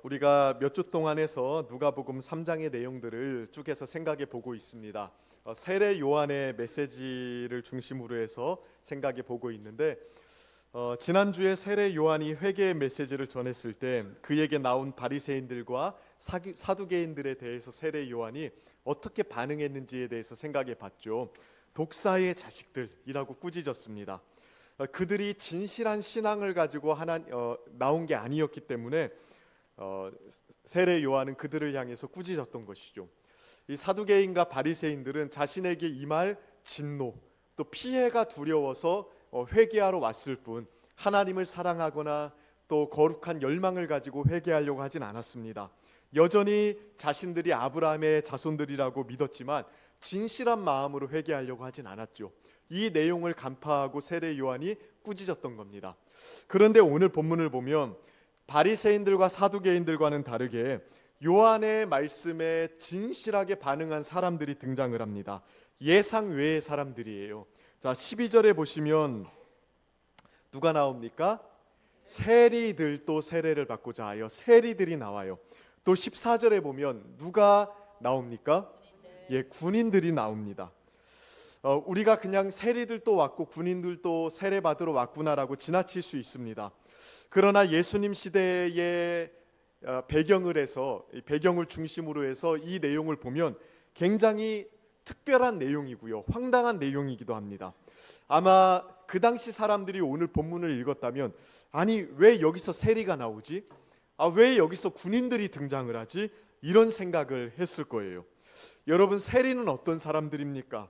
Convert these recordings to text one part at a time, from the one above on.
우리가 몇 주 동안 해서 누가복음 3장의 내용들을 쭉 해서 생각해 보고 있습니다. 세례 요한의 메시지를 중심으로 해서 생각해 보고 있는데 지난주에 세례 요한이 회개의 메시지를 전했을 때 그에게 나온 바리새인들과 사두개인들에 대해서 세례 요한이 어떻게 반응했는지에 대해서 생각해 봤죠. 독사의 자식들이라고 꾸짖었습니다. 그들이 진실한 신앙을 가지고 나온 게 아니었기 때문에 세례 요한은 그들을 향해서 꾸짖었던 것이죠. 이 사두개인과 바리새인들은 자신에게 임할 진노 또 피해가 두려워서 회개하러 왔을 뿐 하나님을 사랑하거나 또 거룩한 열망을 가지고 회개하려고 하진 않았습니다. 여전히 자신들이 아브라함의 자손들이라고 믿었지만 진실한 마음으로 회개하려고 하진 않았죠. 이 내용을 간파하고 세례 요한이 꾸짖었던 겁니다. 그런데 오늘 본문을 보면 바리새인들과 사두개인들과는 다르게 요한의 말씀에 진실하게 반응한 사람들이 등장을 합니다. 예상 외의 사람들이에요. 자, 12절에 보시면 누가 나옵니까? 세리들도 세례를 받고자 하여 세리들이 나와요. 또 14절에 보면 누가 나옵니까? 예, 군인들이 나옵니다. 우리가 그냥 세리들도 왔고 군인들도 세례 받으러 왔구나라고 지나칠 수 있습니다. 그러나 예수님 시대의 배경을 중심으로 해서 이 내용을 보면 굉장히 특별한 내용이고요, 황당한 내용이기도 합니다. 아마 그 당시 사람들이 오늘 본문을 읽었다면 아니 왜 여기서 세리가 나오지? 왜 여기서 군인들이 등장을 하지? 이런 생각을 했을 거예요. 여러분, 세리는 어떤 사람들입니까?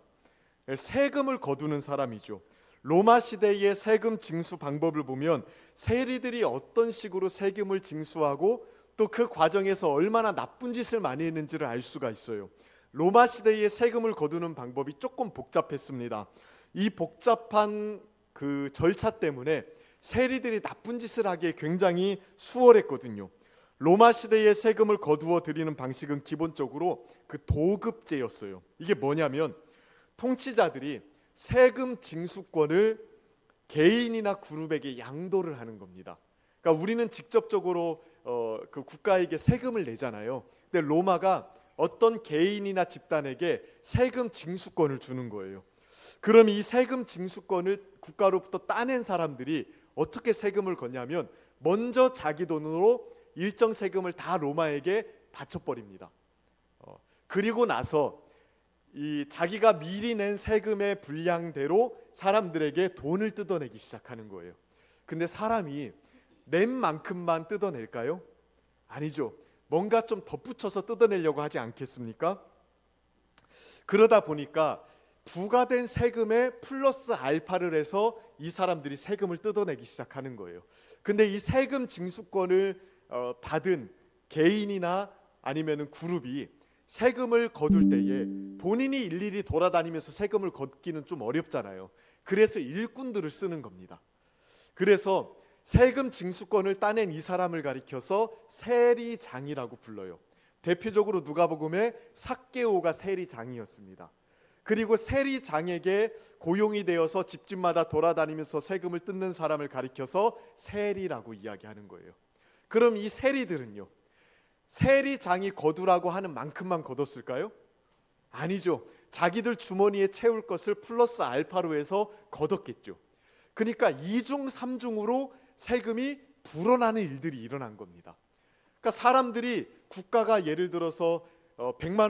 세금을 거두는 사람이죠. 로마 시대의 세금 징수 방법을 보면 세리들이 어떤 식으로 세금을 징수하고 또 그 과정에서 얼마나 나쁜 짓을 많이 했는지를 알 수가 있어요. 로마 시대의 세금을 거두는 방법이 조금 복잡했습니다. 이 복잡한 그 절차 때문에 세리들이 나쁜 짓을 하기에 굉장히 수월했거든요. 로마 시대의 세금을 거두어 드리는 방식은 기본적으로 그 도급제였어요. 이게 뭐냐면 통치자들이 세금 징수권을 개인이나 그룹에게 양도를 하는 겁니다. 그러니까 우리는 직접적으로 그 국가에게 세금을 내잖아요. 근데 로마가 어떤 개인이나 집단에게 세금 징수권을 주는 거예요. 그럼 이 세금 징수권을 국가로부터 따낸 사람들이 어떻게 세금을 걷냐면 먼저 자기 돈으로 일정 세금을 다 로마에게 바쳐버립니다. 그리고 나서 이 자기가 미리 낸 세금의 분량대로 사람들에게 돈을 뜯어내기 시작하는 거예요. 근데 사람이 낸 만큼만 뜯어낼까요? 아니죠. 뭔가 좀 덧붙여서 뜯어내려고 하지 않겠습니까? 그러다 보니까 부과된 세금에 플러스 알파를 해서 이 사람들이 세금을 뜯어내기 시작하는 거예요. 근데 이 세금 징수권을 받은 개인이나 아니면은 그룹이 세금을 거둘 때에 본인이 일일이 돌아다니면서 세금을 걷기는 좀 어렵잖아요. 그래서 일꾼들을 쓰는 겁니다. 그래서 세금 징수권을 따낸 이 사람을 가리켜서 세리장이라고 불러요. 대표적으로 누가복음에 삭개오가 세리장이었습니다. 그리고 세리장에게 고용이 되어서 집집마다 돌아다니면서 세금을 뜯는 사람을 가리켜서 세리라고 이야기하는 거예요. 그럼 이 세리들은요, 세리장이 거두라고 하는 만큼만 거뒀을까요? 아니죠. 자기들 주머니에 채울 것을 플러스 알파로 해서 거뒀겠죠. 그러니까 2중 3중으로 세금이 불어나는 일들이 일어난 겁니다. 그러니까 사람들이 국가가 예를 들어서 100만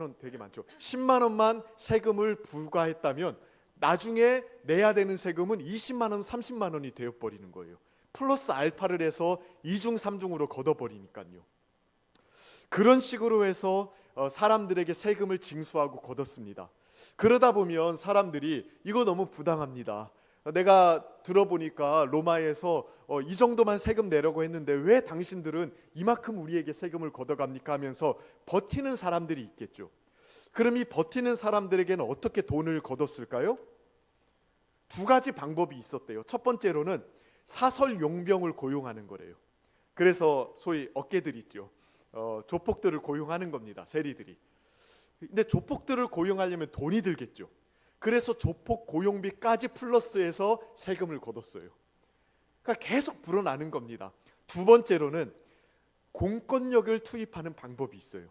원 되게 많죠. 10만 원만 세금을 부과했다면 나중에 내야 되는 세금은 20만 원, 30만 원이 되어버리는 거예요. 플러스 알파를 해서 2중 3중으로 걷어버리니까요. 그런 식으로 해서 사람들에게 세금을 징수하고 걷었습니다. 그러다 보면 사람들이 이거 너무 부당합니다. 내가 들어보니까 로마에서 이 정도만 세금 내려고 했는데 왜 당신들은 이만큼 우리에게 세금을 걷어갑니까 하면서 버티는 사람들이 있겠죠. 그럼 이 버티는 사람들에게는 어떻게 돈을 걷었을까요? 두 가지 방법이 있었대요. 첫 번째로는 사설 용병을 고용하는 거래요. 그래서 소위 어깨들 있죠. 조폭들을 고용하는 겁니다. 세리들이. 근데 조폭들을 고용하려면 돈이 들겠죠. 그래서 조폭 고용비까지 플러스해서 세금을 걷었어요. 그러니까 계속 불어나는 겁니다. 두 번째로는 공권력을 투입하는 방법이 있어요.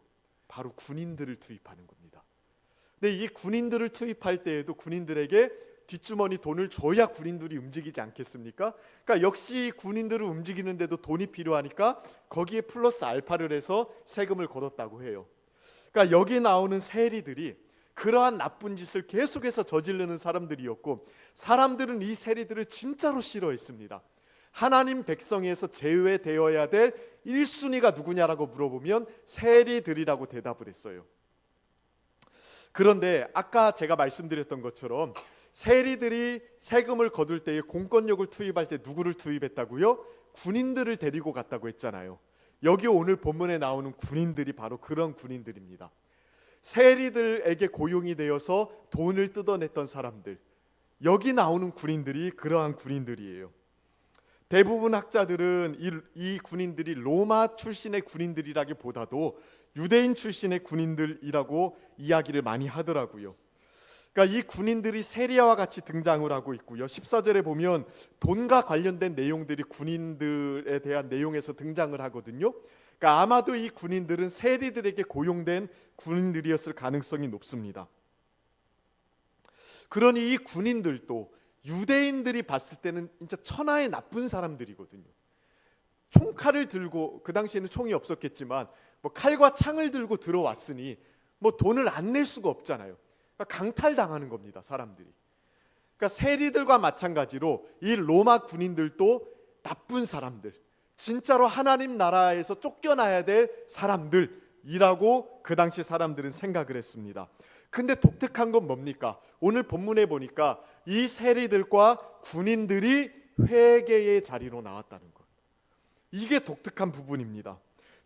바로 군인들을 투입하는 겁니다. 근데 이 군인들을 투입할 때에도 군인들에게 뒷주머니 돈을 줘야 군인들이 움직이지 않겠습니까? 그러니까 역시 군인들을 움직이는데도 돈이 필요하니까 거기에 플러스 알파를 해서 세금을 걸었다고 해요. 그러니까 여기 나오는 세리들이 그러한 나쁜 짓을 계속해서 저지르는 사람들이었고, 사람들은 이 세리들을 진짜로 싫어했습니다. 하나님 백성에서 제외되어야 될 1순위가 누구냐라고 물어보면 세리들이라고 대답을 했어요. 그런데 아까 제가 말씀드렸던 것처럼 세리들이 세금을 거둘 때에 공권력을 투입할 때 누구를 투입했다고요? 군인들을 데리고 갔다고 했잖아요. 여기 오늘 본문에 나오는 군인들이 바로 그런 군인들입니다. 세리들에게 고용이 되어서 돈을 뜯어냈던 사람들, 여기 나오는 군인들이 그러한 군인들이에요. 대부분 학자들은 이 군인들이 로마 출신의 군인들이라기보다도 유대인 출신의 군인들이라고 이야기를 많이 하더라고요. 그러니까 이 군인들이 세리와 같이 등장을 하고 있고요. 14절에 보면 돈과 관련된 내용들이 군인들에 대한 내용에서 등장을 하거든요. 그러니까 아마도 이 군인들은 세리들에게 고용된 군인들이었을 가능성이 높습니다. 그러니 이 군인들도 유대인들이 봤을 때는 진짜 천하의 나쁜 사람들이거든요. 총칼을 들고, 그 당시에는 총이 없었겠지만 뭐 칼과 창을 들고 들어왔으니 뭐 돈을 안 낼 수가 없잖아요. 그러니까 강탈당하는 겁니다, 사람들이. 그러니까 세리들과 마찬가지로 이 로마 군인들도 나쁜 사람들, 진짜로 하나님 나라에서 쫓겨나야 될 사람들이라고 그 당시 사람들은 생각을 했습니다. 근데 독특한 건 뭡니까? 오늘 본문에 보니까 이 세리들과 군인들이 회개의 자리로 나왔다는 것. 이게 독특한 부분입니다.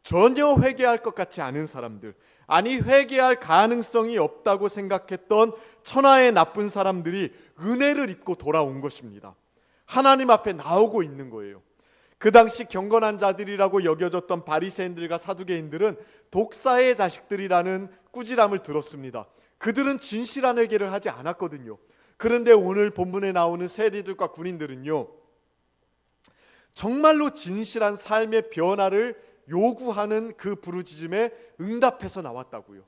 전혀 회개할 것 같지 않은 사람들, 아니 회개할 가능성이 없다고 생각했던 천하의 나쁜 사람들이 은혜를 입고 돌아온 것입니다. 하나님 앞에 나오고 있는 거예요. 그 당시 경건한 자들이라고 여겨졌던 바리새인들과 사두개인들은 독사의 자식들이라는 꾸지람을 들었습니다. 그들은 진실한 회개를 하지 않았거든요. 그런데 오늘 본문에 나오는 세리들과 군인들은요, 정말로 진실한 삶의 변화를 요구하는 그 부르짖음에 응답해서 나왔다고요.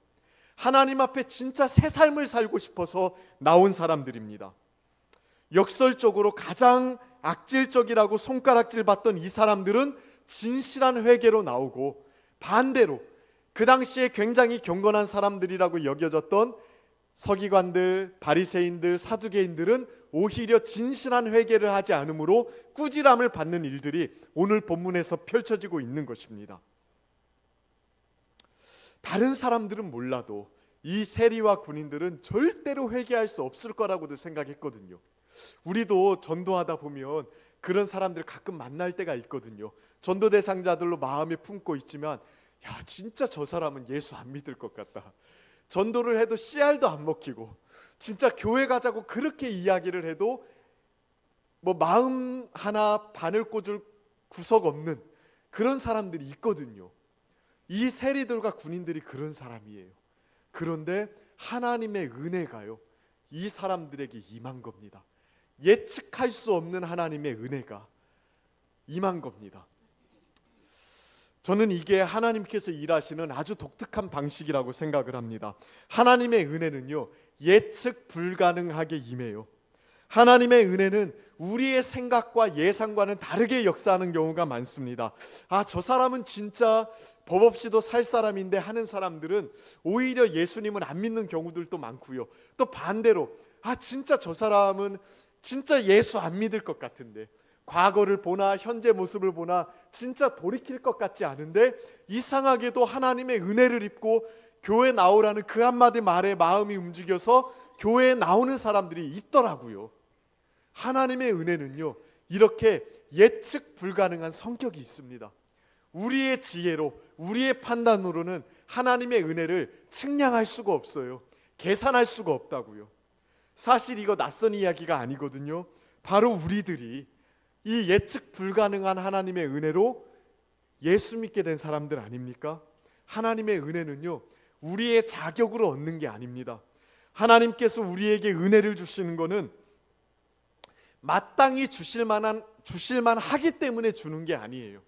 하나님 앞에 진짜 새 삶을 살고 싶어서 나온 사람들입니다. 역설적으로 가장 악질적이라고 손가락질 받던 이 사람들은 진실한 회개로 나오고, 반대로 그 당시에 굉장히 경건한 사람들이라고 여겨졌던 서기관들, 바리새인들, 사두개인들은 오히려 진실한 회개를 하지 않으므로 꾸지람을 받는 일들이 오늘 본문에서 펼쳐지고 있는 것입니다. 다른 사람들은 몰라도 이 세리와 군인들은 절대로 회개할 수 없을 거라고도 생각했거든요. 우리도 전도하다 보면 그런 사람들 가끔 만날 때가 있거든요. 전도 대상자들로 마음에 품고 있지만, 야, 진짜 저 사람은 예수 안 믿을 것 같다. 전도를 해도 씨알도 안 먹히고, 진짜 교회 가자고 그렇게 이야기를 해도 뭐 마음 하나 바늘 꽂을 구석 없는 그런 사람들이 있거든요. 이 세리들과 군인들이 그런 사람이에요. 그런데 하나님의 은혜가요, 이 사람들에게 임한 겁니다. 예측할 수 없는 하나님의 은혜가 임한 겁니다. 저는 이게 하나님께서 일하시는 아주 독특한 방식이라고 생각을 합니다. 하나님의 은혜는요, 예측 불가능하게 임해요. 하나님의 은혜는 우리의 생각과 예상과는 다르게 역사하는 경우가 많습니다. 아, 저 사람은 진짜 법 없이도 살 사람인데 하는 사람들은 오히려 예수님은 안 믿는 경우들도 많고요. 또 반대로, 아, 진짜 저 사람은 진짜 예수 안 믿을 것 같은데, 과거를 보나 현재 모습을 보나 진짜 돌이킬 것 같지 않은데 이상하게도 하나님의 은혜를 입고 교회 나오라는 그 한마디 말에 마음이 움직여서 교회에 나오는 사람들이 있더라고요. 하나님의 은혜는요, 이렇게 예측 불가능한 성격이 있습니다. 우리의 지혜로, 우리의 판단으로는 하나님의 은혜를 측량할 수가 없어요. 계산할 수가 없다고요. 사실 이거 낯선 이야기가 아니거든요. 바로 우리들이 이 예측 불가능한 하나님의 은혜로 예수 믿게 된 사람들 아닙니까? 하나님의 은혜는요, 우리의 자격으로 얻는 게 아닙니다. 하나님께서 우리에게 은혜를 주시는 것은 마땅히 주실만 하기 때문에 주는 게 아니에요.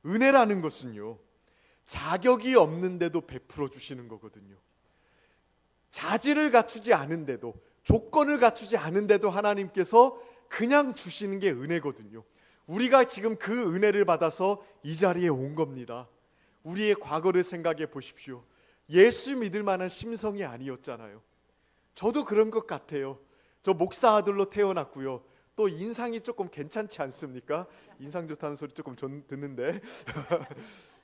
은혜라는 것은요, 자격이 없는데도 베풀어 주시는 거거든요. 자질을 갖추지 않은데도, 조건을 갖추지 않은데도 하나님께서 그냥 주시는 게 은혜거든요. 우리가 지금 그 은혜를 받아서 이 자리에 온 겁니다. 우리의 과거를 생각해 보십시오. 예수 믿을 만한 심성이 아니었잖아요. 저도 그런 것 같아요. 저 목사 아들로 태어났고요. 또 인상이 조금 괜찮지 않습니까? 인상 좋다는 소리 조금 듣는데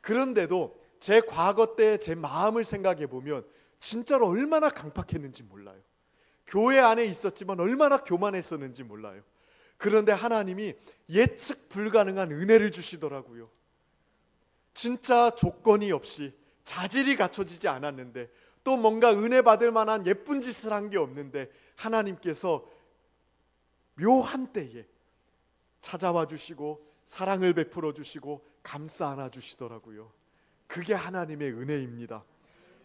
그런데도 제 과거 때 제 마음을 생각해 보면 진짜로 얼마나 강팍했는지 몰라요. 교회 안에 있었지만 얼마나 교만했었는지 몰라요. 그런데 하나님이 예측 불가능한 은혜를 주시더라고요. 진짜 조건이 없이 자질이 갖춰지지 않았는데, 또 뭔가 은혜 받을 만한 예쁜 짓을 한 게 없는데 하나님께서 묘한 때에 찾아와 주시고 사랑을 베풀어 주시고 감싸 안아 주시더라고요. 그게 하나님의 은혜입니다.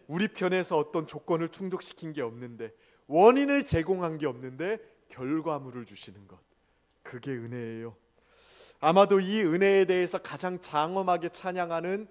우리 편에서 어떤 조건을 충족시킨 게 없는데, 원인을 제공한 게 없는데 결과물을 주시는 것, 그게 은혜예요. 아마도 이 은혜에 대해서 가장 장엄하게 찬양하는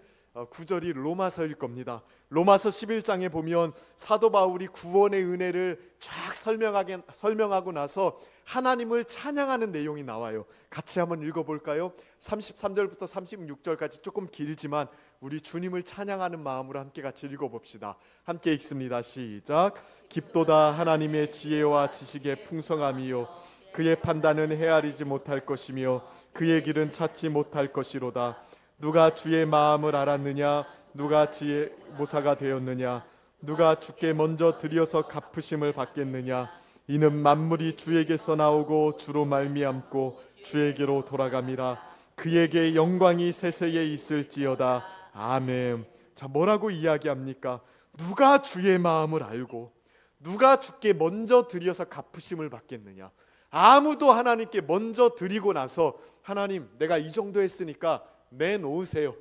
구절이 로마서일 겁니다. 로마서 11장에 보면 사도 바울이 구원의 은혜를 쫙 설명하고 나서 하나님을 찬양하는 내용이 나와요. 같이 한번 읽어볼까요? 33절부터 36절까지 조금 길지만 우리 주님을 찬양하는 마음으로 함께 같이 읽어봅시다. 함께 읽습니다. 시작. 깊도다 하나님의 지혜와 지식의 풍성함이요, 그의 판단은 헤아리지 못할 것이며 그의 길은 찾지 못할 것이로다. 누가 주의 마음을 알았느냐? 누가 지혜 모사가 되었느냐? 누가 주께 먼저 드려서 갚으심을 받겠느냐? 이는 만물이 주에게서 나오고 주로 말미암고 주에게로 돌아감이라. 그에게 영광이 세세에 있을지어다. 아멘. 자, 뭐라고 이야기합니까? 누가 주의 마음을 알고 누가 주께 먼저 드려서 갚으심을 받겠느냐? 아무도 하나님께 먼저 드리고 나서 하나님, 내가 이 정도 했으니까 내놓으세요.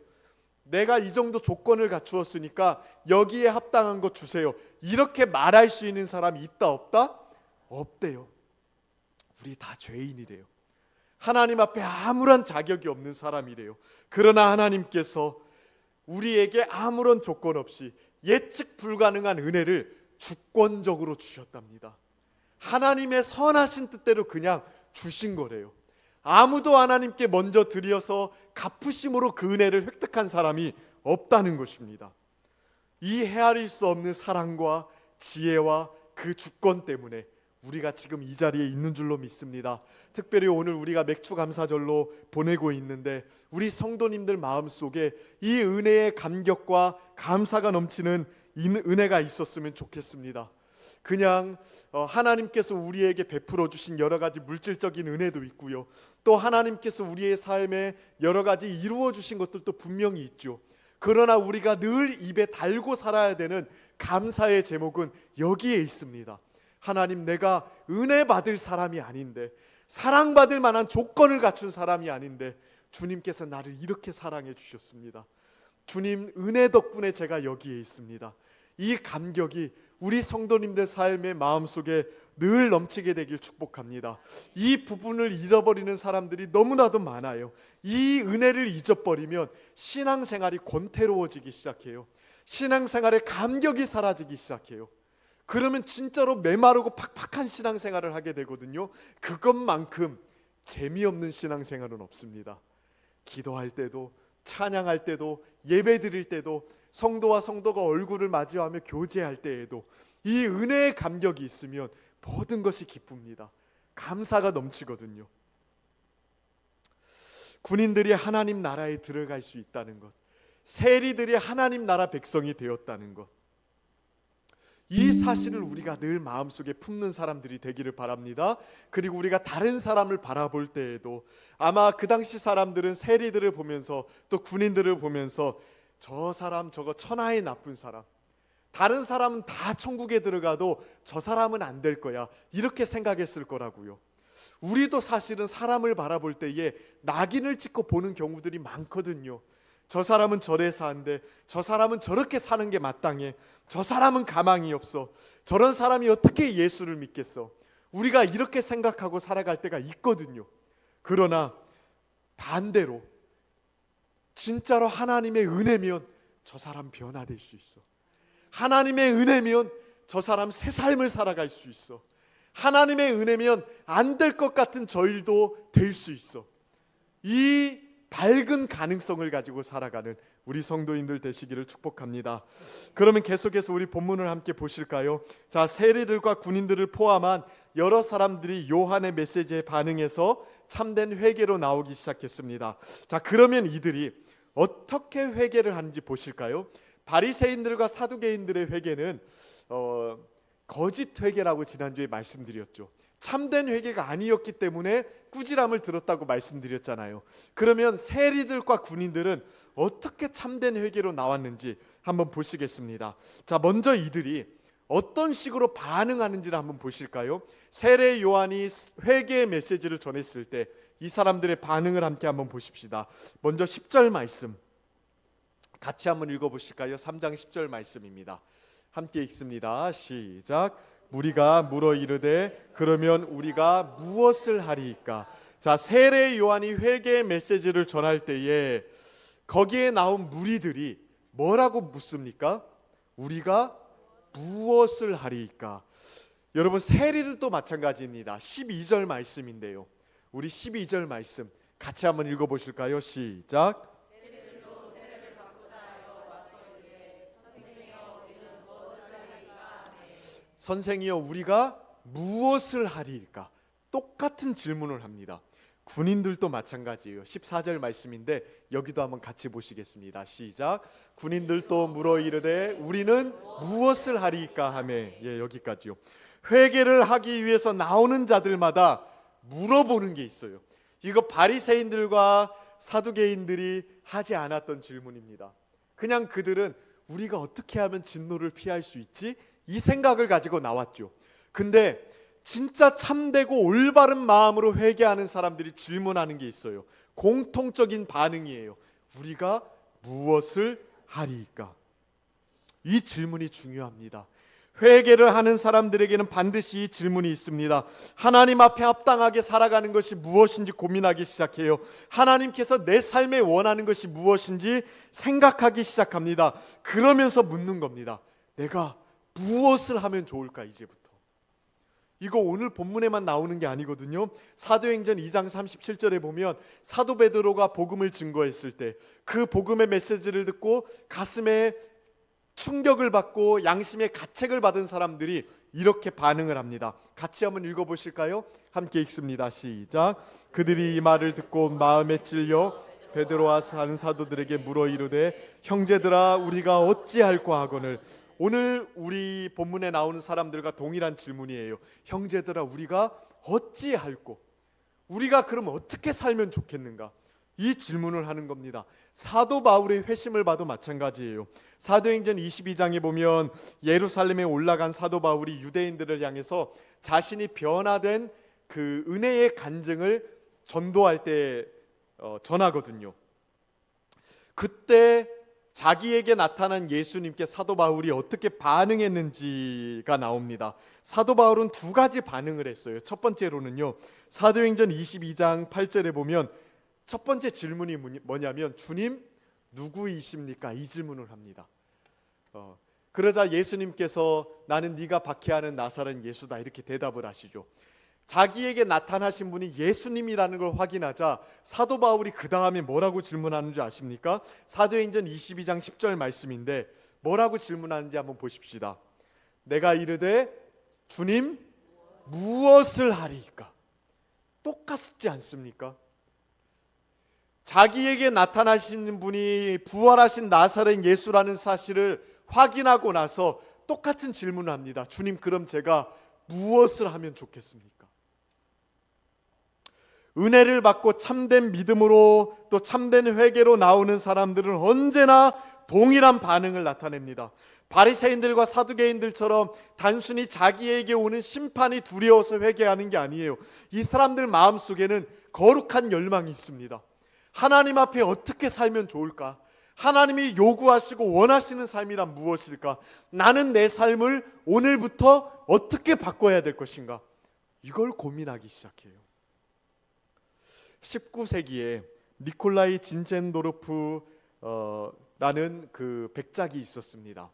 내가 이 정도 조건을 갖추었으니까 여기에 합당한 거 주세요. 이렇게 말할 수 있는 사람이 있다 없다? 없대요. 우리 다 죄인이래요. 하나님 앞에 아무런 자격이 없는 사람이래요. 그러나 하나님께서 우리에게 아무런 조건 없이 예측 불가능한 은혜를 주권적으로 주셨답니다. 하나님의 선하신 뜻대로 그냥 주신 거래요. 아무도 하나님께 먼저 드려서 갚으심으로 그 은혜를 획득한 사람이 없다는 것입니다. 이 헤아릴 수 없는 사랑과 지혜와 그 주권 때문에 우리가 지금 이 자리에 있는 줄로 믿습니다. 특별히 오늘 우리가 맥주감사절로 보내고 있는데 우리 성도님들 마음속에 이 은혜의 감격과 감사가 넘치는 은혜가 있었으면 좋겠습니다. 그냥 하나님께서 우리에게 베풀어 주신 여러 가지 물질적인 은혜도 있고요, 또 하나님께서 우리의 삶에 여러 가지 이루어 주신 것들도 분명히 있죠. 그러나 우리가 늘 입에 달고 살아야 되는 감사의 제목은 여기에 있습니다. 하나님, 내가 은혜 받을 사람이 아닌데, 사랑받을 만한 조건을 갖춘 사람이 아닌데 주님께서 나를 이렇게 사랑해 주셨습니다. 주님 은혜 덕분에 제가 여기에 있습니다. 이 감격이 우리 성도님들 삶의 마음속에 늘 넘치게 되길 축복합니다. 이 부분을 잊어버리는 사람들이 너무나도 많아요. 이 은혜를 잊어버리면 신앙생활이 권태로워지기 시작해요. 신앙생활의 감격이 사라지기 시작해요. 그러면 진짜로 메마르고 팍팍한 신앙생활을 하게 되거든요. 그것만큼 재미없는 신앙생활은 없습니다. 기도할 때도, 찬양할 때도, 예배 드릴 때도, 성도와 성도가 얼굴을 마주하며 교제할 때에도 이 은혜의 감격이 있으면 모든 것이 기쁩니다. 감사가 넘치거든요. 군인들이 하나님 나라에 들어갈 수 있다는 것, 세리들이 하나님 나라 백성이 되었다는 것, 이 사실을 우리가 늘 마음속에 품는 사람들이 되기를 바랍니다. 그리고 우리가 다른 사람을 바라볼 때에도 아마 그 당시 사람들은 세리들을 보면서 또 군인들을 보면서 저 사람 저거 천하의 나쁜 사람, 다른 사람은 다 천국에 들어가도 저 사람은 안 될 거야, 이렇게 생각했을 거라고요. 우리도 사실은 사람을 바라볼 때에 낙인을 찍고 보는 경우들이 많거든요. 저 사람은 저래 사는데, 저 사람은 저렇게 사는 게 마땅해, 저 사람은 가망이 없어, 저런 사람이 어떻게 예수를 믿겠어, 우리가 이렇게 생각하고 살아갈 때가 있거든요. 그러나 반대로 진짜로 하나님의 은혜면 저 사람 변화될 수 있어. 하나님의 은혜면 저 사람 새 삶을 살아갈 수 있어. 하나님의 은혜면 안 될 것 같은 저 일도 될 수 있어. 이 밝은 가능성을 가지고 살아가는 우리 성도인들 되시기를 축복합니다. 그러면 계속해서 우리 본문을 함께 보실까요? 자, 세리들과 군인들을 포함한 여러 사람들이 요한의 메시지에 반응해서 참된 회개로 나오기 시작했습니다. 자, 그러면 이들이 어떻게 회개를 하는지 보실까요? 바리새인들과 사두개인들의 회개는 거짓 회개라고 지난주에 말씀드렸죠. 참된 회개가 아니었기 때문에 꾸지람을 들었다고 말씀드렸잖아요. 그러면 세리들과 군인들은 어떻게 참된 회개로 나왔는지 한번 보시겠습니다. 자, 먼저 이들이 어떤 식으로 반응하는지를 한번 보실까요? 세례 요한이 회개의 메시지를 전했을 때 이 사람들의 반응을 함께 한번 보십시다. 먼저 10절 말씀 같이 한번 읽어보실까요? 3장 10절 말씀입니다. 함께 읽습니다. 시작. 무리가 물어 이르되 그러면 우리가 무엇을 하리이까? 자, 세례 요한이 회개의 메시지를 전할 때에 거기에 나온 무리들이 뭐라고 묻습니까? 우리가 무엇을 하리이까? 여러분, 세리들도 마찬가지입니다. 12절 말씀인데요. 우리 12절 말씀 같이 한번 읽어보실까요? 시작. 선생이여 우리가 무엇을 하리일까? 똑같은 질문을 합니다. 군인들도 마찬가지예요. 14절 말씀인데 여기도 한번 같이 보시겠습니다. 시작. 군인들도 물어 이르되 우리는 무엇을 하리이까 하며, 여기까지요. 회개를 하기 위해서 나오는 자들마다 물어보는 게 있어요. 이거 바리새인들과 사두개인들이 하지 않았던 질문입니다. 그냥 그들은 우리가 어떻게 하면 진노를 피할 수 있지? 이 생각을 가지고 나왔죠. 근데 진짜 참되고 올바른 마음으로 회개하는 사람들이 질문하는 게 있어요. 공통적인 반응이에요. 우리가 무엇을 하리이까? 이 질문이 중요합니다. 회개를 하는 사람들에게는 반드시 이 질문이 있습니다. 하나님 앞에 합당하게 살아가는 것이 무엇인지 고민하기 시작해요. 하나님께서 내 삶에 원하는 것이 무엇인지 생각하기 시작합니다. 그러면서 묻는 겁니다. 내가 무엇을 하면 좋을까? 이제부터. 이거 오늘 본문에만 나오는 게 아니거든요. 사도행전 2장 37절에 보면 사도 베드로가 복음을 증거했을 때 그 복음의 메시지를 듣고 가슴에 충격을 받고 양심의 가책을 받은 사람들이 이렇게 반응을 합니다. 같이 한번 읽어보실까요? 함께 읽습니다. 시작. 그들이 이 말을 듣고 마음에 찔려 베드로와 다른 사도들에게 물어 이르되 형제들아 우리가 어찌할꼬 하거늘. 오늘 우리 본문에 나오는 사람들과 동일한 질문이에요. 형제들아 우리가 어찌할꼬? 우리가 그럼 어떻게 살면 좋겠는가? 이 질문을 하는 겁니다. 사도 바울의 회심을 봐도 마찬가지예요. 사도행전 22장에 보면 예루살렘에 올라간 사도 바울이 유대인들을 향해서 자신이 변화된 그 은혜의 간증을 전도할 때 전하거든요. 그때 자기에게 나타난 예수님께 사도 바울이 어떻게 반응했는지가 나옵니다. 사도 바울은 두 가지 반응을 했어요. 첫 번째로는요, 사도행전 22장 8절에 보면 첫 번째 질문이 뭐냐면 주님 누구이십니까? 이 질문을 합니다. 그러자 예수님께서 나는 네가 박해하는 나사렛 예수다 이렇게 대답을 하시죠. 자기에게 나타나신 분이 예수님이라는 걸 확인하자 사도 바울이 그 다음에 뭐라고 질문하는 줄 아십니까? 사도행전 22장 10절 말씀인데 뭐라고 질문하는지 한번 보십시다. 내가 이르되 주님 무엇을 하리이까? 똑같지 않습니까? 자기에게 나타나시는 분이 부활하신 나사렛 예수라는 사실을 확인하고 나서 똑같은 질문을 합니다. 주님 그럼 제가 무엇을 하면 좋겠습니까? 은혜를 받고 참된 믿음으로 또 참된 회개로 나오는 사람들은 언제나 동일한 반응을 나타냅니다. 바리새인들과 사두개인들처럼 단순히 자기에게 오는 심판이 두려워서 회개하는 게 아니에요. 이 사람들 마음속에는 거룩한 열망이 있습니다. 하나님 앞에 어떻게 살면 좋을까? 하나님이 요구하시고 원하시는 삶이란 무엇일까? 나는 내 삶을 오늘부터 어떻게 바꿔야 될 것인가? 이걸 고민하기 시작해요. 19세기에 니콜라이 진첸도르프 라는 그 백작이 있었습니다.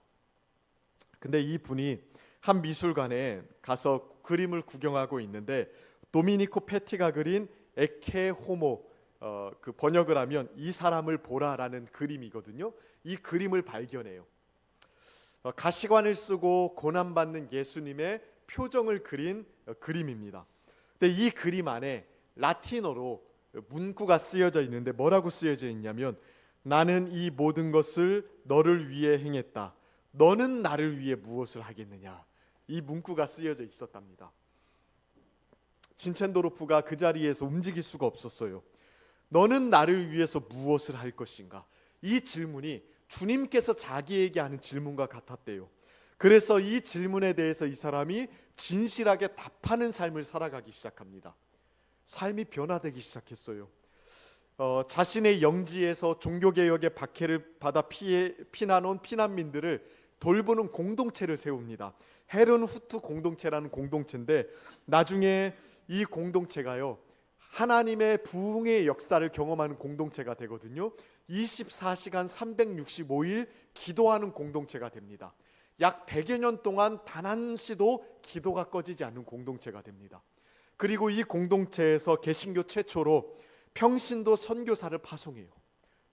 근데 이 분이 한 미술관에 가서 그림을 구경하고 있는데 도미니코 페티가 그린 에케 호모, 그 번역을 하면 이 사람을 보라라는 그림이거든요. 이 그림을 발견해요. 가시관을 쓰고 고난받는 예수님의 표정을 그린 그림입니다. 근데 이 그림 안에 라틴어로 문구가 쓰여져 있는데 뭐라고 쓰여져 있냐면 나는 이 모든 것을 너를 위해 행했다. 너는 나를 위해 무엇을 하겠느냐. 이 문구가 쓰여져 있었답니다. 진첸도르프가 그 자리에서 움직일 수가 없었어요. 너는 나를 위해서 무엇을 할 것인가? 이 질문이 주님께서 자기에게 하는 질문과 같았대요. 그래서 이 질문에 대해서 이 사람이 진실하게 답하는 삶을 살아가기 시작합니다. 삶이 변화되기 시작했어요. 자신의 영지에서 종교개혁의 박해를 받아 피난온 피난민들을 돌보는 공동체를 세웁니다. 헤른후트 공동체라는 공동체인데 나중에 이 공동체가요 하나님의 부흥의 역사를 경험하는 공동체가 되거든요. 24시간 365일 기도하는 공동체가 됩니다. 약 100여 년 동안 단 한시도 기도가 꺼지지 않는 공동체가 됩니다. 그리고 이 공동체에서 개신교 최초로 평신도 선교사를 파송해요.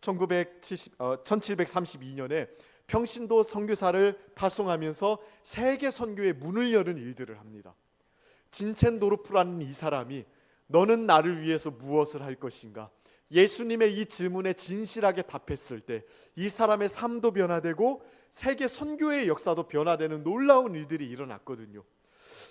1732년에 평신도 선교사를 파송하면서 세계 선교의 문을 여는 일들을 합니다. 진첸도르프라는 이 사람이 너는 나를 위해서 무엇을 할 것인가? 예수님의 이 질문에 진실하게 답했을 때 이 사람의 삶도 변화되고 세계 선교의 역사도 변화되는 놀라운 일들이 일어났거든요.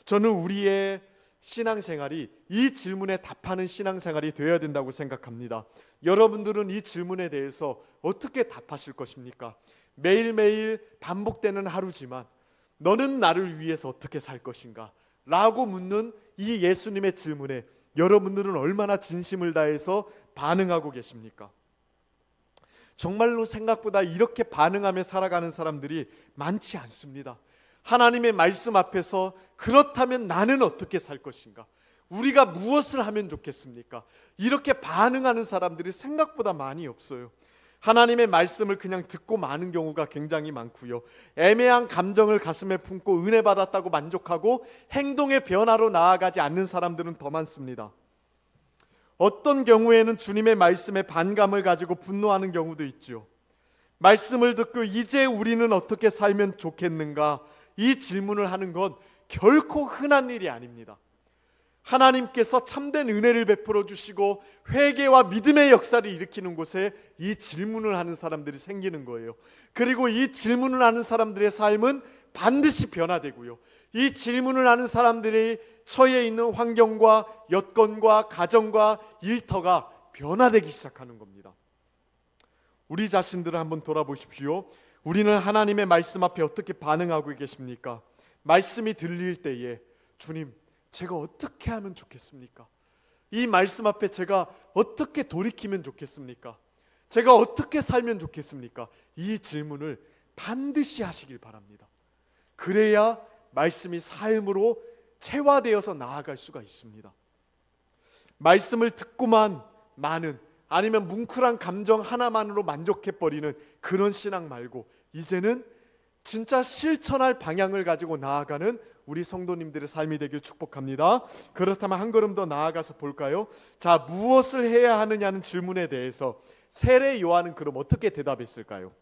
저는 우리의 신앙생활이 이 질문에 답하는 신앙생활이 되어야 된다고 생각합니다. 여러분들은 이 질문에 대해서 어떻게 답하실 것입니까? 매일매일 반복되는 하루지만 너는 나를 위해서 어떻게 살 것인가? 라고 묻는 이 예수님의 질문에 여러분들은 얼마나 진심을 다해서 반응하고 계십니까? 정말로 생각보다 이렇게 반응하며 살아가는 사람들이 많지 않습니다. 하나님의 말씀 앞에서 그렇다면 나는 어떻게 살 것인가? 우리가 무엇을 하면 좋겠습니까? 이렇게 반응하는 사람들이 생각보다 많이 없어요. 하나님의 말씀을 그냥 듣고 마는 경우가 굉장히 많고요. 애매한 감정을 가슴에 품고 은혜 받았다고 만족하고 행동의 변화로 나아가지 않는 사람들은 더 많습니다. 어떤 경우에는 주님의 말씀에 반감을 가지고 분노하는 경우도 있죠. 말씀을 듣고 이제 우리는 어떻게 살면 좋겠는가? 이 질문을 하는 건 결코 흔한 일이 아닙니다. 하나님께서 참된 은혜를 베풀어 주시고 회개와 믿음의 역사를 일으키는 곳에 이 질문을 하는 사람들이 생기는 거예요. 그리고 이 질문을 하는 사람들의 삶은 반드시 변화되고요. 이 질문을 하는 사람들이 처해 있는 환경과 여건과 가정과 일터가 변화되기 시작하는 겁니다. 우리 자신들을 한번 돌아보십시오. 우리는 하나님의 말씀 앞에 어떻게 반응하고 계십니까? 말씀이 들릴 때에 주님, 제가 어떻게 하면 좋겠습니까? 이 말씀 앞에 제가 어떻게 돌이키면 좋겠습니까? 제가 어떻게 살면 좋겠습니까? 이 질문을 반드시 하시길 바랍니다. 그래야 말씀이 삶으로 체화되어서 나아갈 수가 있습니다. 말씀을 듣고만 마는 아니면 뭉클한 감정 하나만으로 만족해버리는 그런 신앙 말고 이제는 진짜 실천할 방향을 가지고 나아가는 우리 성도님들의 삶이 되길 축복합니다. 그렇다면 한 걸음 더 나아가서 볼까요? 자, 무엇을 해야 하느냐는 질문에 대해서 세례 요한은 그럼 어떻게 대답했을까요?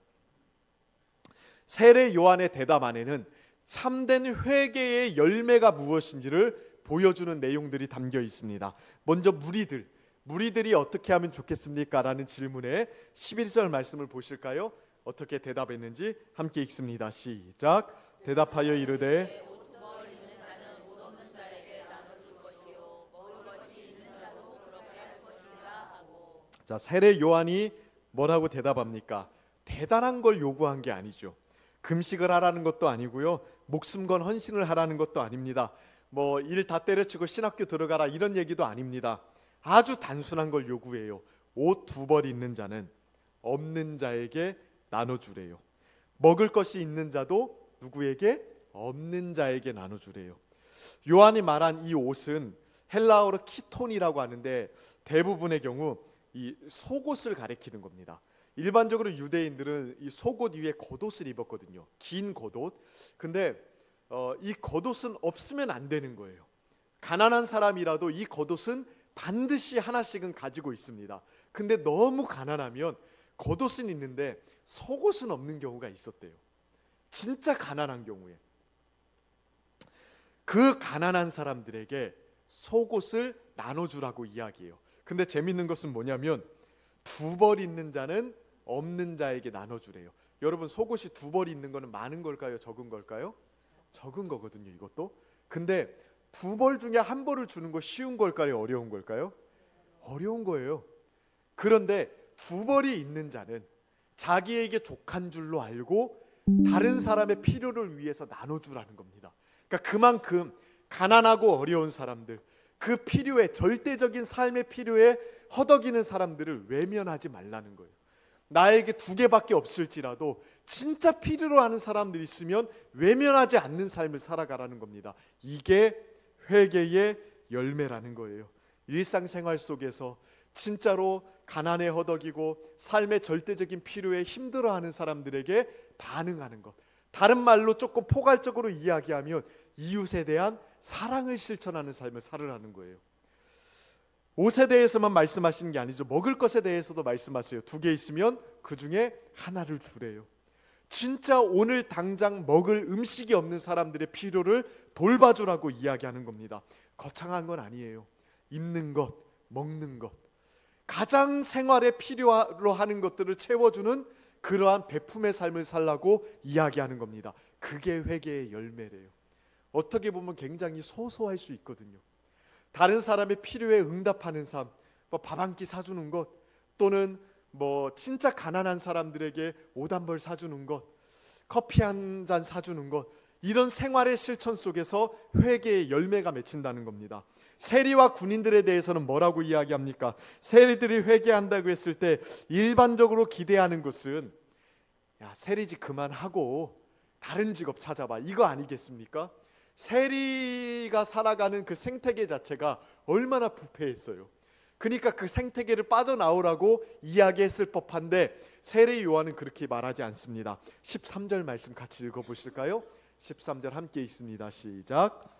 세례 요한의 대답 안에는 참된 회개의 열매가 무엇인지를 보여주는 내용들이 담겨 있습니다. 먼저 무리들이 어떻게 하면 좋겠습니까? 라는 질문에 11절 말씀을 보실까요? 어떻게 대답했는지 함께 읽습니다. 시작. 대답하여 이르되 자, 세례 요한이 뭐라고 대답합니까? 대단한 걸 요구한 게 아니죠. 금식을 하라는 것도 아니고요. 목숨 건 헌신을 하라는 것도 아닙니다. 뭐 일 다 때려치고 신학교 들어가라 이런 얘기도 아닙니다. 아주 단순한 걸 요구해요. 옷 2벌 있는 자는 없는 자에게 나눠주래요. 먹을 것이 있는 자도 누구에게? 없는 자에게 나눠주래요. 요한이 말한 이 옷은 헬라어로 키톤이라고 하는데 대부분의 경우 이 속옷을 가리키는 겁니다. 일반적으로 유대인들은 이 속옷 위에 겉옷을 입었거든요. 긴 겉옷. 근데 이 겉옷은 없으면 안 되는 거예요. 가난한 사람이라도 이 겉옷은 반드시 하나씩은 가지고 있습니다. 근데 너무 가난하면 겉옷은 있는데 속옷은 없는 경우가 있었대요. 진짜 가난한 경우에. 그 가난한 사람들에게 속옷을 나눠주라고 이야기해요. 근데 재밌는 것은 뭐냐면 두 벌 있는 자는 없는 자에게 나눠주래요. 여러분, 속옷이 두 벌 있는 거는 많은 걸까요? 적은 걸까요? 적은 거거든요, 이것도. 근데 두 벌 중에 한 벌을 주는 거 쉬운 걸까요? 어려운 걸까요? 어려운 거예요. 그런데 두 벌이 있는 자는 자기에게 족한 줄로 알고 다른 사람의 필요를 위해서 나눠주라는 겁니다. 그러니까 그만큼 가난하고 어려운 사람들, 그 필요에, 절대적인 삶의 필요에 허덕이는 사람들을 외면하지 말라는 거예요. 나에게 두 개밖에 없을지라도 진짜 필요로 하는 사람들이 있으면 외면하지 않는 삶을 살아가라는 겁니다. 이게 회개의 열매라는 거예요. 일상생활 속에서 진짜로 가난에 허덕이고 삶의 절대적인 필요에 힘들어하는 사람들에게 반응하는 것, 다른 말로 조금 포괄적으로 이야기하면 이웃에 대한 사랑을 실천하는 삶을 살으라는 거예요. 옷에 대해서만 말씀하시는 게 아니죠. 먹을 것에 대해서도 말씀하세요. 두 개 있으면 그 중에 하나를 주래요. 진짜 오늘 당장 먹을 음식이 없는 사람들의 필요를 돌봐주라고 이야기하는 겁니다. 거창한 건 아니에요. 입는 것, 먹는 것, 가장 생활에 필요로 하는 것들을 채워주는 그러한 베품의 삶을 살라고 이야기하는 겁니다. 그게 회개의 열매래요. 어떻게 보면 굉장히 소소할 수 있거든요. 다른 사람의 필요에 응답하는 삶, 밥 한 끼 사주는 것, 또는 진짜 가난한 사람들에게 옷 한 벌 사주는 것, 커피 한 잔 사주는 것, 이런 생활의 실천 속에서 회개의 열매가 맺힌다는 겁니다. 세리와 군인들에 대해서는 뭐라고 이야기합니까? 세리들이 회개한다고 했을 때 일반적으로 기대하는 것은, 야, 세리직 그만하고 다른 직업 찾아봐, 이거 아니겠습니까? 세리가 살아가는 그 생태계 자체가 얼마나 부패했어요. 그러니까 그 생태계를 빠져나오라고 이야기했을 법한데 세례 요한은 그렇게 말하지 않습니다. 13절 말씀 같이 읽어보실까요? 13절 함께 있습니다. 시작.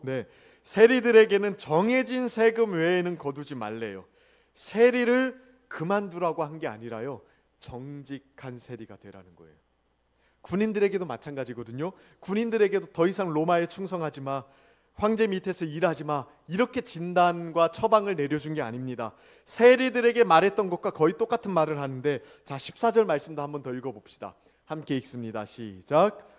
네, 세리들에게는 정해진 세금 외에는 거두지 말래요. 세리를 그만두라고 한 게 아니라요, 정직한 세리가 되라는 거예요. 군인들에게도 마찬가지거든요. 군인들에게도 더 이상 로마에 충성하지 마, 황제 밑에서 일하지 마, 이렇게 진단과 처방을 내려준 게 아닙니다. 세리들에게 말했던 것과 거의 똑같은 말을 하는데, 자, 14절 말씀도 한번 더 읽어봅시다. 함께 읽습니다. 시작.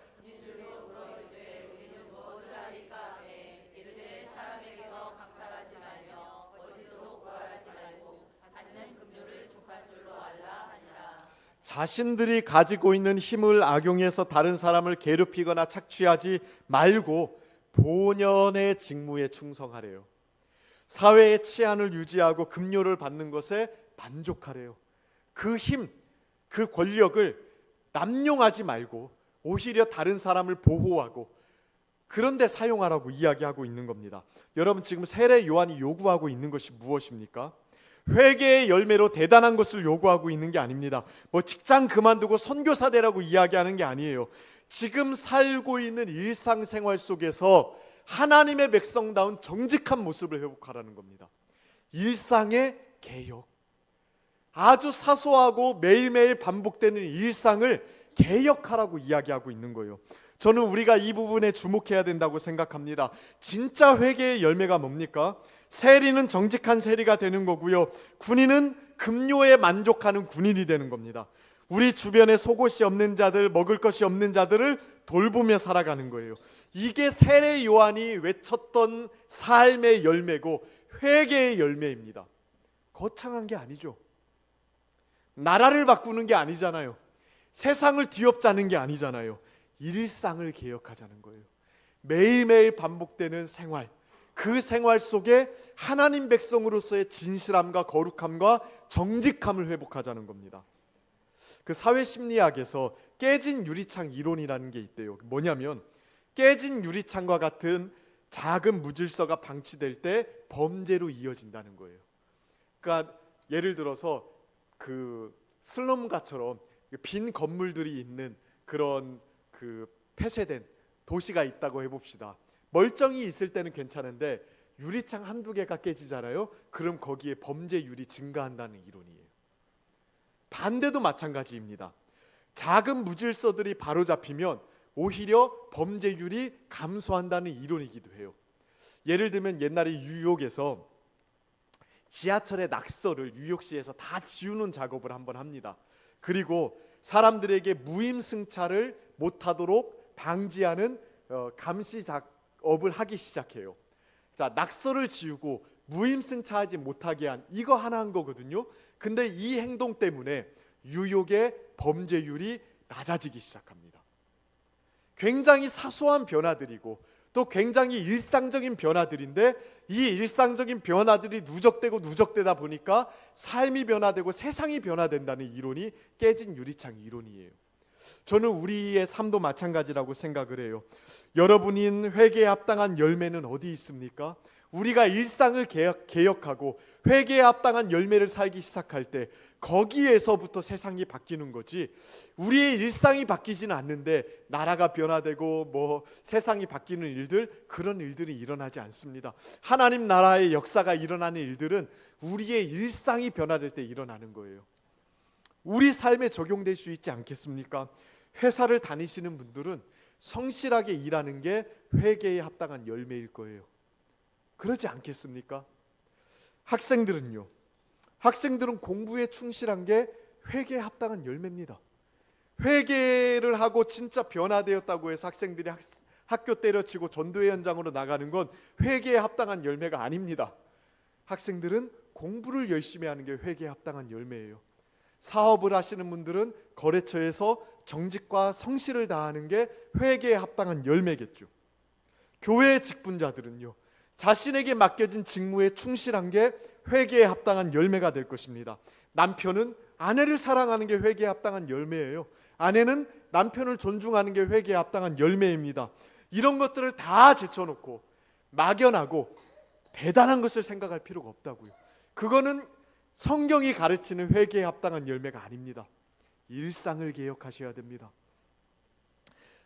자신들이 가지고 있는 힘을 악용해서 다른 사람을 괴롭히거나 착취하지 말고 본연의 직무에 충성하래요. 사회의 치안을 유지하고 급료를 받는 것에 만족하래요. 그 힘, 그 권력을 남용하지 말고 오히려 다른 사람을 보호하고 그런데 사용하라고 이야기하고 있는 겁니다. 여러분, 지금 세례 요한이 요구하고 있는 것이 무엇입니까? 회개의 열매로 대단한 것을 요구하고 있는 게 아닙니다. 직장 그만두고 선교사 되라고 이야기하는 게 아니에요. 지금 살고 있는 일상생활 속에서 하나님의 백성다운 정직한 모습을 회복하라는 겁니다. 일상의 개혁, 아주 사소하고 매일매일 반복되는 일상을 개혁하라고 이야기하고 있는 거예요. 저는 우리가 이 부분에 주목해야 된다고 생각합니다. 진짜 회개의 열매가 뭡니까? 세리는 정직한 세리가 되는 거고요, 군인은 급료에 만족하는 군인이 되는 겁니다. 우리 주변에 속옷이 없는 자들, 먹을 것이 없는 자들을 돌보며 살아가는 거예요. 이게 세례 요한이 외쳤던 삶의 열매고 회개의 열매입니다. 거창한 게 아니죠. 나라를 바꾸는 게 아니잖아요. 세상을 뒤엎자는 게 아니잖아요. 일상을 개혁하자는 거예요. 매일매일 반복되는 생활, 그 생활 속에 하나님 백성으로서의 진실함과 거룩함과 정직함을 회복하자는 겁니다. 그 사회심리학에서 깨진 유리창 이론이라는 게 있대요. 뭐냐면 깨진 유리창과 같은 작은 무질서가 방치될 때 범죄로 이어진다는 거예요. 그러니까 예를 들어서 그 슬럼가처럼 빈 건물들이 있는 그런 그 폐쇄된 도시가 있다고 해봅시다. 멀쩡히 있을 때는 괜찮은데 유리창 한두 개가 깨지잖아요. 그럼 거기에 범죄율이 증가한다는 이론이에요. 반대도 마찬가지입니다. 작은 무질서들이 바로잡히면 오히려 범죄율이 감소한다는 이론이기도 해요. 예를 들면 옛날에 뉴욕에서 지하철의 낙서를 뉴욕시에서 다 지우는 작업을 한번 합니다. 그리고 사람들에게 무임승차를 못하도록 방지하는 감시 작업을 하기 시작해요. 자, 낙서를 지우고 무임승차하지 못하게 한 이거 하나 한 거거든요. 근데 이 행동 때문에 뉴욕의 범죄율이 낮아지기 시작합니다. 굉장히 사소한 변화들이고 또 굉장히 일상적인 변화들인데 이 일상적인 변화들이 누적되다 보니까 삶이 변화되고 세상이 변화된다는 이론이 깨진 유리창 이론이에요. 저는 우리의 삶도 마찬가지라고 생각을 해요. 여러분인 회개에 합당한 열매는 어디 있습니까? 우리가 일상을 개혁하고 회개에 합당한 열매를 살기 시작할 때 거기에서부터 세상이 바뀌는 거지, 우리의 일상이 바뀌지는 않는데 나라가 변화되고 세상이 바뀌는 일들, 그런 일들이 일어나지 않습니다. 하나님 나라의 역사가 일어나는 일들은 우리의 일상이 변화될 때 일어나는 거예요. 우리 삶에 적용될 수 있지 않겠습니까? 회사를 다니시는 분들은 성실하게 일하는 게 회개에 합당한 열매일 거예요. 그러지 않겠습니까? 학생들은 공부에 충실한 게 회개에 합당한 열매입니다. 회개를 하고 진짜 변화되었다고 해서 학생들이 학교 때려치고 전도회 현장으로 나가는 건 회개에 합당한 열매가 아닙니다. 학생들은 공부를 열심히 하는 게 회개에 합당한 열매예요. 사업을 하시는 분들은 거래처에서 정직과 성실을 다하는 게 회개에 합당한 열매겠죠. 교회의 직분자들은요, 자신에게 맡겨진 직무에 충실한 게 회개에 합당한 열매가 될 것입니다. 남편은 아내를 사랑하는 게 회개에 합당한 열매예요. 아내는 남편을 존중하는 게 회개에 합당한 열매입니다. 이런 것들을 다 제쳐놓고 막연하고 대단한 것을 생각할 필요가 없다고요. 그거는 성경이 가르치는 회개에 합당한 열매가 아닙니다. 일상을 개혁하셔야 됩니다.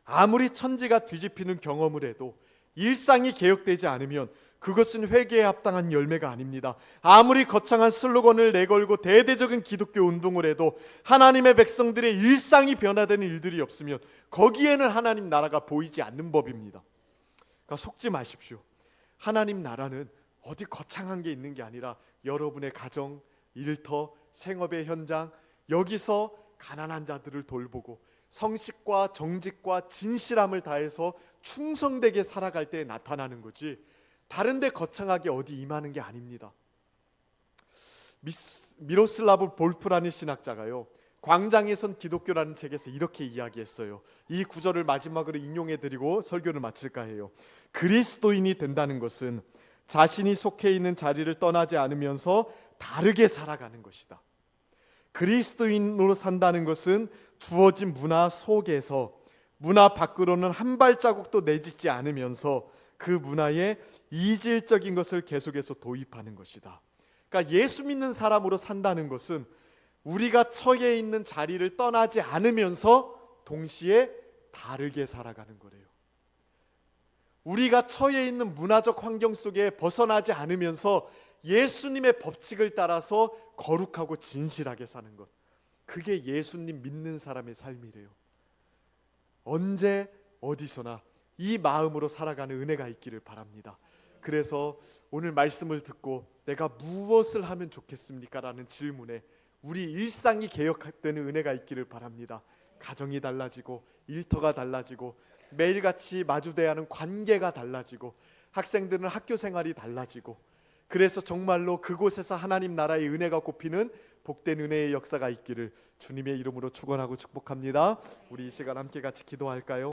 아무리 천지가 뒤집히는 경험을 해도 일상이 개혁되지 않으면 그것은 회개에 합당한 열매가 아닙니다. 아무리 거창한 슬로건을 내걸고 대대적인 기독교 운동을 해도 하나님의 백성들의 일상이 변화되는 일들이 없으면 거기에는 하나님 나라가 보이지 않는 법입니다. 그러니까 속지 마십시오. 하나님 나라는 어디 거창한 게 있는 게 아니라 여러분의 가정, 일터, 생업의 현장, 여기서 가난한 자들을 돌보고 성실과 정직과 진실함을 다해서 충성되게 살아갈 때 나타나는 거지, 다른 데 거창하게 어디 임하는 게 아닙니다. 미로슬라브 볼프라는 신학자가요, 광장에선 기독교라는 책에서 이렇게 이야기했어요. 이 구절을 마지막으로 인용해드리고 설교를 마칠까 해요. 그리스도인이 된다는 것은 자신이 속해 있는 자리를 떠나지 않으면서 다르게 살아가는 것이다. 그리스도인으로 산다는 것은 주어진 문화 속에서 문화 밖으로는 한 발자국도 내딛지 않으면서 그 문화에 이질적인 것을 계속해서 도입하는 것이다. 그러니까 예수 믿는 사람으로 산다는 것은 우리가 처해 있는 자리를 떠나지 않으면서 동시에 다르게 살아가는 거래요. 우리가 처해 있는 문화적 환경 속에 벗어나지 않으면서 예수님의 법칙을 따라서 거룩하고 진실하게 사는 것, 그게 예수님 믿는 사람의 삶이래요. 언제 어디서나 이 마음으로 살아가는 은혜가 있기를 바랍니다. 그래서 오늘 말씀을 듣고 내가 무엇을 하면 좋겠습니까? 라는 질문에 우리 일상이 개혁되는 은혜가 있기를 바랍니다. 가정이 달라지고 일터가 달라지고 매일같이 마주대야 하는 관계가 달라지고 학생들은 학교 생활이 달라지고, 그래서 정말로 그곳에서 하나님 나라의 은혜가 꼽히는 복된 은혜의 역사가 있기를 주님의 이름으로 축원하고 축복합니다. 우리 이 시간 함께 같이 기도할까요?